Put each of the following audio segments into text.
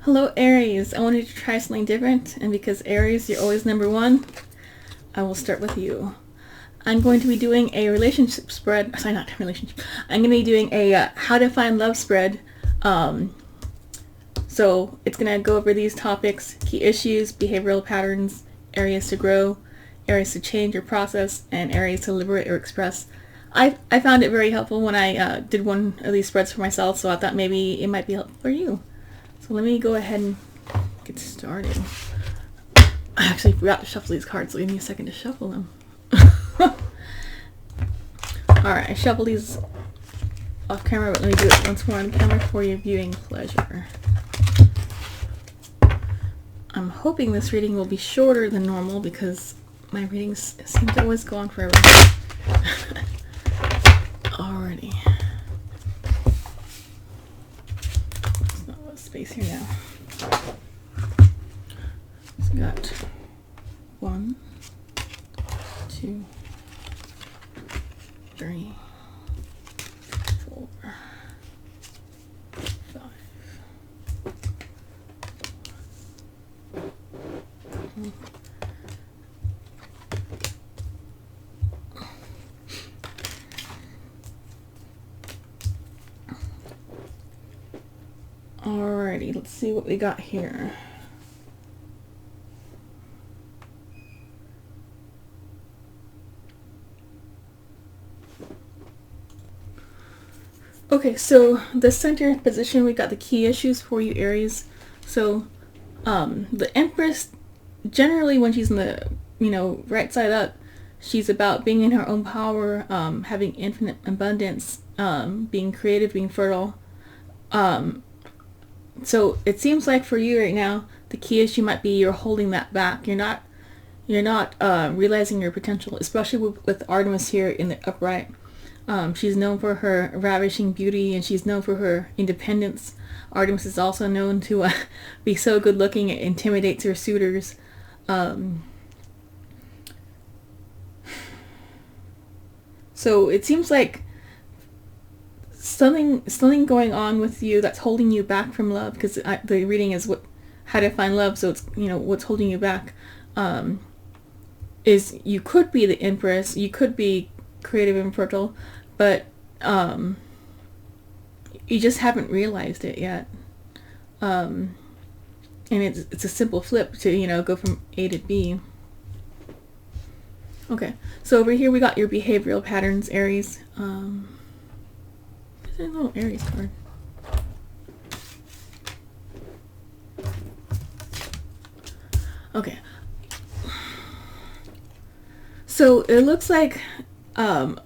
Hello Aries, I wanted to try something different, and because Aries, you're always number one, I will start with you. I'm going to be doing a relationship spread, sorry, not relationship, I'm going to be doing a how to find love spread. So it's going to go over these topics: key issues, behavioral patterns, areas to grow, areas to change or process, and areas to liberate or express. I found it very helpful when I did one of these spreads for myself, so I thought maybe it might be helpful for you. So let me go ahead and get started. I actually forgot to shuffle these cards, so give me a second to shuffle them. Alright, I shuffled these off camera, but let me do it once more on camera for your viewing pleasure. I'm hoping this reading will be shorter than normal because my readings seem to always go on forever. Alrighty. There's not a lot of space here now. So got 1, 2, 3, 4, 5. Alrighty, let's see what we got here. Okay, so the center position, we got the key issues for you, Aries. So, the Empress, generally when she's in the, right side up, she's about being in her own power, having infinite abundance, being creative, being fertile. So it seems like for you right now, the key issue might be you're holding that back. You're not realizing your potential, especially with Artemis here in the upright. She's known for her ravishing beauty, and she's known for her independence. Artemis is also known to be so good looking it intimidates her suitors. So it seems like something going on with you that's holding you back from love, because the reading is how to find love, so it's what's holding you back is you could be the Empress, you could be creative and fertile, but you just haven't realized it yet, and it's a simple flip to go from A to B. Okay, so over here we got your behavioral patterns, Aries. There's a little Aries card. Okay. So it looks like a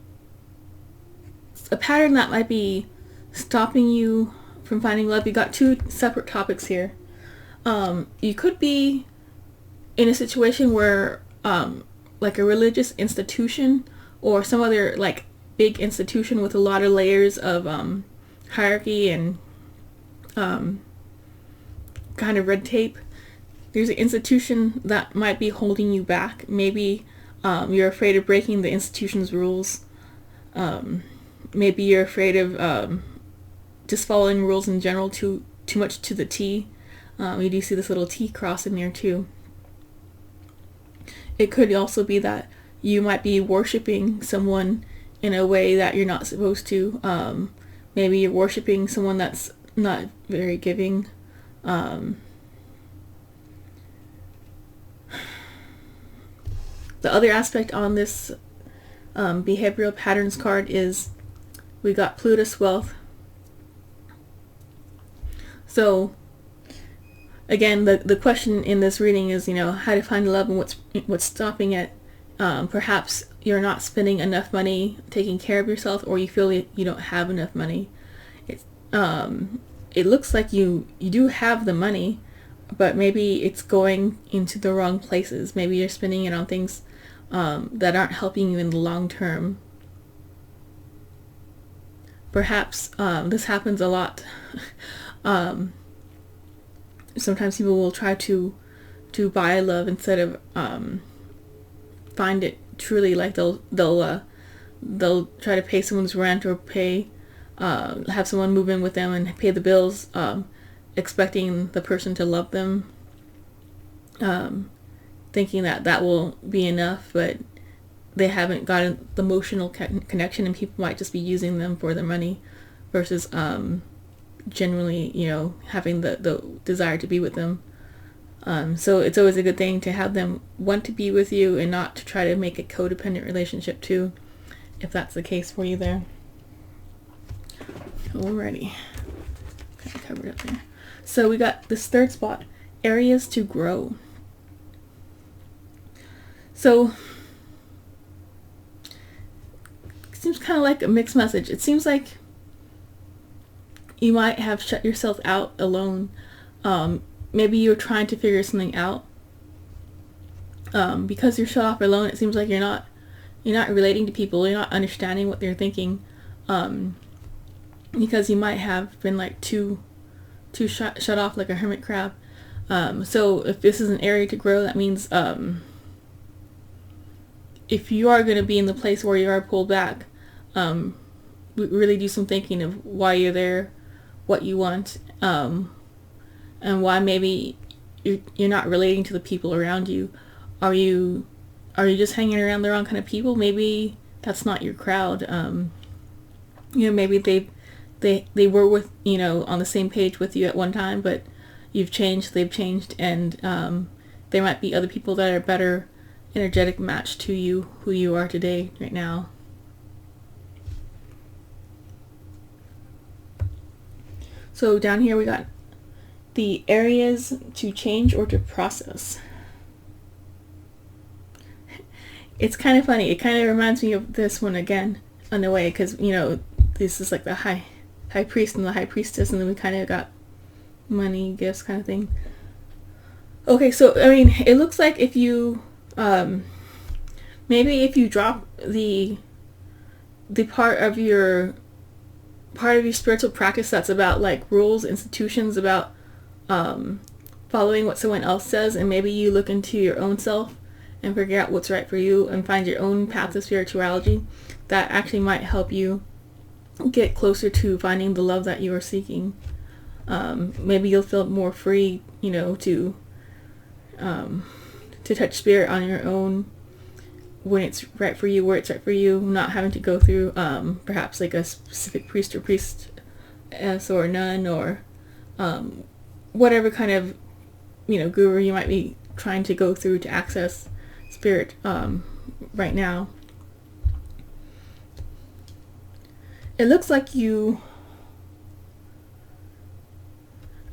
pattern that might be stopping you from finding love. You got two separate topics here. You could be in a situation where like a religious institution or some other like big institution with a lot of layers of hierarchy and kind of red tape. There's an institution that might be holding you back. Maybe you're afraid of breaking the institution's rules. Maybe you're afraid of just following rules in general too much to the T. You do see this little T cross in there too. It could also be that you might be worshiping someone in a way that you're not supposed to. Maybe you're worshiping someone that's not very giving. The other aspect on this behavioral patterns card is we got Plutus wealth. So again, the question in this reading is, how to find love and what's stopping it. Perhaps you're not spending enough money taking care of yourself, or you feel you don't have enough money. It looks like you do have the money, but maybe it's going into the wrong places. Maybe you're spending it on things that aren't helping you in the long term. Perhaps this happens a lot. Sometimes people will try to buy love instead of find it truly. Like they'll try to pay someone's rent or have someone move in with them and pay the bills, expecting the person to love them, thinking that that will be enough, but they haven't gotten the emotional connection, and people might just be using them for their money versus genuinely, having the desire to be with them. So it's always a good thing to have them want to be with you and not to try to make a codependent relationship too, if that's the case for you there. Alrighty. Kind of covered up there. So we got this third spot, areas to grow. So it seems kind of like a mixed message. It seems like you might have shut yourself out alone. Maybe you're trying to figure something out. Because you're shut off alone, it seems like you're not relating to people. You're not understanding what they're thinking. Because you might have been like too shut off like a hermit crab. So if this is an area to grow, that means if you are going to be in the place where you are pulled back, really do some thinking of why you're there, what you want, and why maybe you're not relating to the people around you. Are you just hanging around the wrong kind of people? Maybe that's not your crowd. Maybe they were with, on the same page with you at one time, but you've changed, they've changed, and there might be other people that are better energetic match to you, who you are today, right now. So down here we got the areas to change or to process. It's kind of funny. It kind of reminds me of this one again, in a way, because, this is like the high priest and the high priestess, and then we kind of got money, gifts kind of thing. Okay, so, it looks like if you, maybe if you drop the part of your spiritual practice that's about like rules, institutions, about following what someone else says, and maybe you look into your own self and figure out what's right for you and find your own path of spirituality, that actually might help you get closer to finding the love that you are seeking. Maybe you'll feel more free, to touch spirit on your own when it's right for you, where it's right for you, not having to go through perhaps like a specific priest or priestess or nun or whatever kind of guru you might be trying to go through to access spirit right now. It looks like you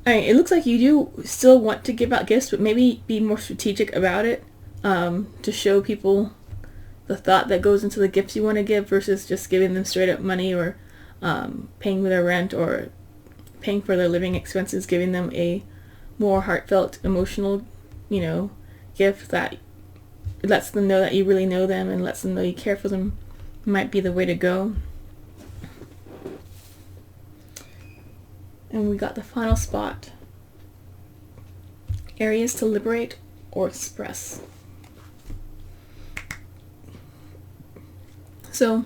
do still want to give out gifts, but maybe be more strategic about it, to show people the thought that goes into the gifts you want to give versus just giving them straight up money, or paying for their rent or paying for their living expenses. Giving them a more heartfelt, emotional, gift that lets them know that you really know them and lets them know you care for them might be the way to go. And we got the final spot, areas to liberate or express. So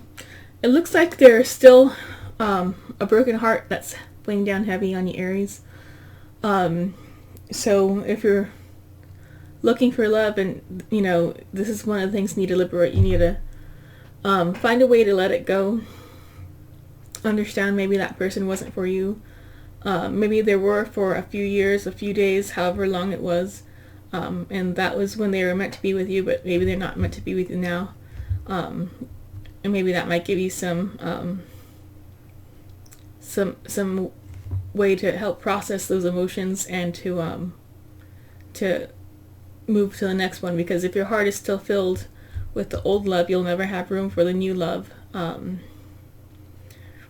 it looks like there's still a broken heart that's weighing down heavy on you, Aries. So if you're looking for love, and this is one of the things you need to liberate, you need to find a way to let it go. Understand maybe that person wasn't for you. Maybe they were for a few years, a few days, however long it was, and that was when they were meant to be with you, but maybe they're not meant to be with you now. And maybe that might give you some way to help process those emotions and to move to the next one. Because if your heart is still filled with the old love, you'll never have room for the new love,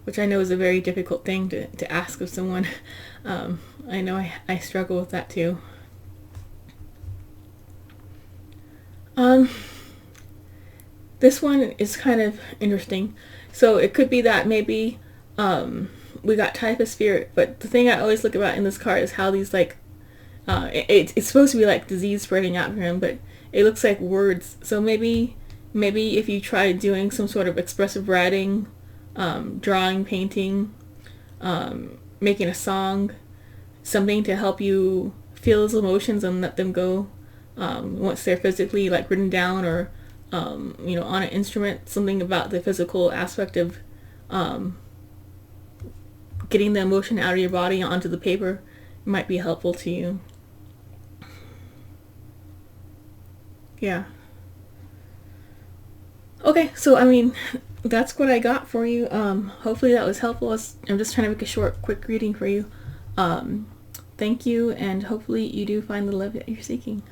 which I know is a very difficult thing to ask of someone. I know I struggle with that too. This one is kind of interesting. So it could be that maybe we got type of spirit, but the thing I always look about in this card is how these it's supposed to be like disease spreading out for him, but it looks like words. So maybe if you try doing some sort of expressive writing, drawing, painting, making a song, something to help you feel those emotions and let them go. Once they're physically like written down, or you know, on an instrument, something about the physical aspect of getting the emotion out of your body onto the paper might be helpful to you. Yeah. Okay, so I mean, that's what I got for you. Hopefully that was helpful. I'm just trying to make a short, quick reading for you. Thank you, and hopefully you do find the love that you're seeking.